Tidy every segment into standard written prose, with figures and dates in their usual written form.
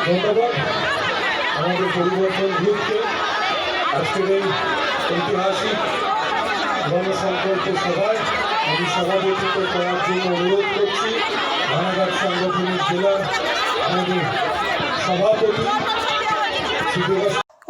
ধন্যবাদ আমাদের পরিবর্তন গ্রুপকে আজকের এই ঐতিহাসিক গণসংকল্প সভায় আমি সভাপতিত্ব করার জন্য অনুরোধ করছি। রানাঘাট সাংগঠনিক জেলার আমাদের সভাপতি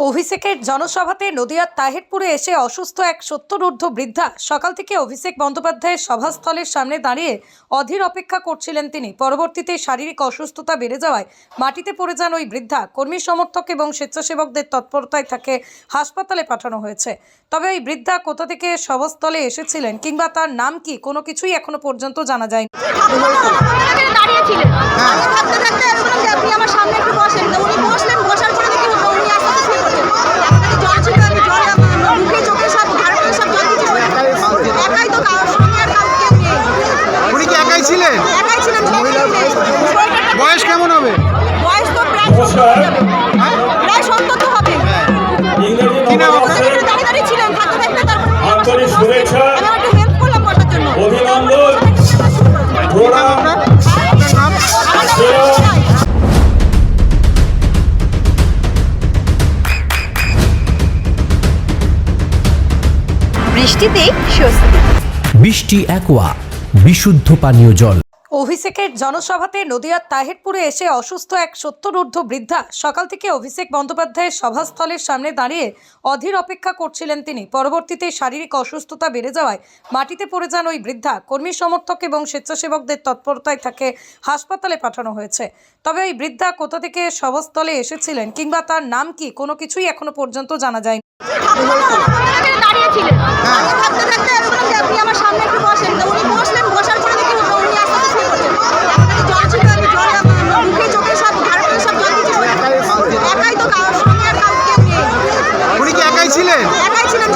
অভিষেকের জনসভাতে নদিয়ার তাহিরপুরে এসে অসুস্থ এক 70 ঊর্ধ্ব বৃদ্ধা। সকাল থেকে অভিষেক বন্দ্যোপাধ্যায়ের সভাস্থলের সামনে দাঁড়িয়ে অধীর অপেক্ষা করছিলেন তিনি। পরবর্তীতে শারীরিক অসুস্থতা বেড়ে যাওয়ায় মাটিতে পড়ে যান ওই বৃদ্ধা। কর্মী সমর্থক এবং স্বেচ্ছাসেবকদের তৎপরতায় তাকে হাসপাতালে পাঠানো হয়েছে। তবে ওই বৃদ্ধা কোথা থেকে সভাস্থলে এসেছিলেন কিংবা তার নাম কি কোনো কিছুই এখনো পর্যন্ত জানা যায়নি। বয়স কেমন হবে? বয়স তো প্রায় 70 হবে। কি নাম আপনার? দাঁড়িয়ে ছিলেন থাকতে তারপর আন্তরিক শুভেচ্ছা আমি একটু হেল্প করলাম বসার জন্য। অভিনন্দন বৃষ্টিতে স্বস্তি। বৃষ্টি অ্যাকোয়া বিশুদ্ধ পানীয় জল। অভিষেকের জনসভাতে নদিয়ার তাহিরপুরে এসে অসুস্থ এক 70 ঊর্ধ্ব বৃদ্ধা। সকাল থেকে অভিষেক বন্দ্যোপাধ্যায়ের সভাস্থলের সামনে দাঁড়িয়ে অধীর অপেক্ষা করছিলেন তিনি। পরবর্তীতে শারীরিক অসুস্থতা বেড়ে যাওয়ায় মাটিতে পড়ে যান ওই বৃদ্ধা। কর্মী সমর্থক এবং স্বেচ্ছাসেবকদের তৎপরতায় তাকে হাসপাতালে পাঠানো হয়েছে। তবে ওই বৃদ্ধা কোথা থেকে সভাস্থলে এসেছিলেন কিংবা তার নাম কি কোনো কিছুই এখনো পর্যন্ত জানা যায়নি। দাঁড়িয়ে ছিলেন থাকতে আপনি আমার সামনে একটু বসেন। উনি বসলেন, বসার পরে দেখি উনি আস্তে শুয়ে পড়ছেন। জল ছিল, আমি জল মুখে চোখে সব ধারে সব জল দিচ্ছি। একাই তো সঙ্গে আর কাউকে নেই। উনি কি একাই ছিলেন? একাই ছিলেন।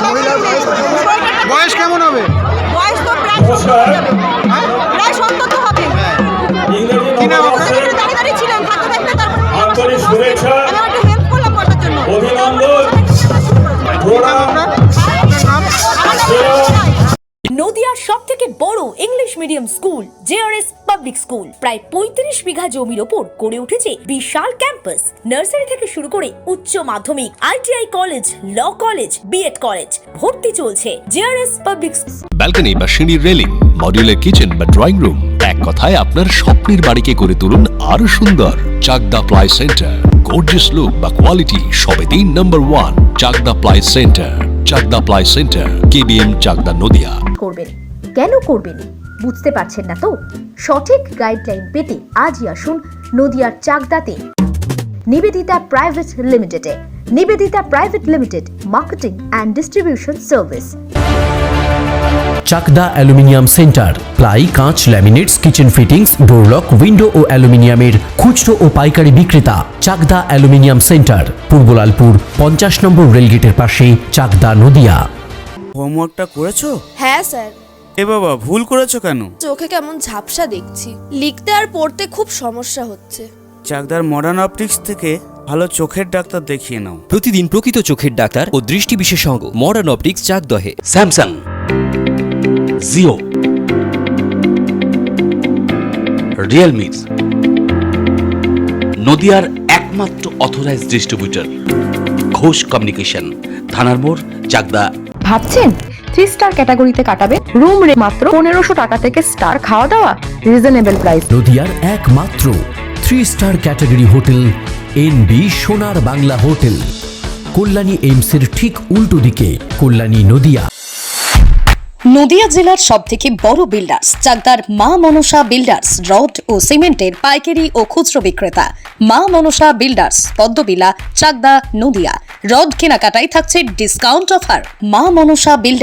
বয়স কেমন হবে? বয়স তো প্রায় 70 হবে। কি নাম আপনার? দাঁড়িয়ে ছিলেন থাকতে তারপর আন্তরিক শুভেচ্ছা আমি একটু হেল্প করলাম বসার জন্য। অভিনন্দন নদিয়ার সবথেকে বড় English medium school JRS public school প্রায় 35 বিঘা জমির ওপর গড়ে উঠেছে বিশাল ক্যাম্পাস। নার্সারি থেকে শুরু করে উচ্চ মাধ্যমিক, ITI college, law college, B Ed college ভর্তি চলছে জেআরএস পাবলিক। ব্যালকনি বা সিঁড়ির রেলিং, মডিউলার কিচেন বা ড্রয়িং রুম, এক কথায় আপনার স্বপ্নের বাড়িকে করে তুলুন আরো সুন্দর। Chakdah ply centre, gorgeous look বা কোয়ালিটি সবেতেই number 1। Chakdah ply centre, Chakdah ply centre, KBM, Chakdah, Nadia. করবেন কেন করবেন বুঝতে পারছেন না তো? সঠিক গাইডলাইন পেতে আজই আসুন নদিয়ার চাকদাতে নিবেদিতা প্রাইভেট লিমিটেডে। Nivedita private limited, marketing and distribution service. Chakdah aluminium centre, ply, কাঁচ, laminates, kitchen fittings, door lock, window ও অ্যালুমিনিয়ামের খুচরো ও পাইকারি বিক্রেতা। চাকদা অ্যালুমিনিয়াম সেন্টার, পূর্বলালপুর 50 নম্বর রেলগেটের পাশে, চাকদা, নদিয়া। হোমওয়ার্কটা করেছো? হ্যাঁ স্যার। এ বাবা, ভুল করেছো কেন? চোখে কেমন ঝাপসা দেখছি, লিখতে আর পড়তে খুব সমস্যা হচ্ছে। চাকদার মডার্ন অপটিক্স থেকে ভালো চোখের ডাক্তার দেখিয়ে নাও। প্রতিদিন প্রকৃত চোখের ডাক্তার ও দৃষ্টি বিশেষজ্ঞ মডার্ন অপটিক্স, চাকদহে। স্যামসাং, জিও, রিয়েলমি, নদিয়ার একমাত্র অথরাইজড ডিস্ট্রিবিউটর ঘোষ কমিউনিকেশন, থানার মোড়, চাকদা। ভাবছেন 3 স্টার ক্যাটাগরিতে কাটাবে? রুম রে মাত্র 1500 টাকা থেকে স্টার, খাওয়া দাওয়া রিজনেবল প্রাইস। নদিয়ার একমাত্র 3 স্টার ক্যাটাগরি হোটেল এনবি সোনার বাংলা হোটেল, কল্যাণী এইমসের ঠিক উল্টো দিকে, কল্যাণী, নদিয়া। নদিয়া জেলার সবথেকে বড় বিল্ডার্স চাকদার মা মনসা বিল্ডার্স, রড ও সিমেন্টের পাইকারি ও খুচরো বিক্রেতা। মা মনসা বিল্ডার্স, পদ্মবিলা, চাকদা, নদিয়া। রড কেনাকাটায় থাকছে ডিসকাউন্ট অফার। মা মনসা বিল্ডার্স।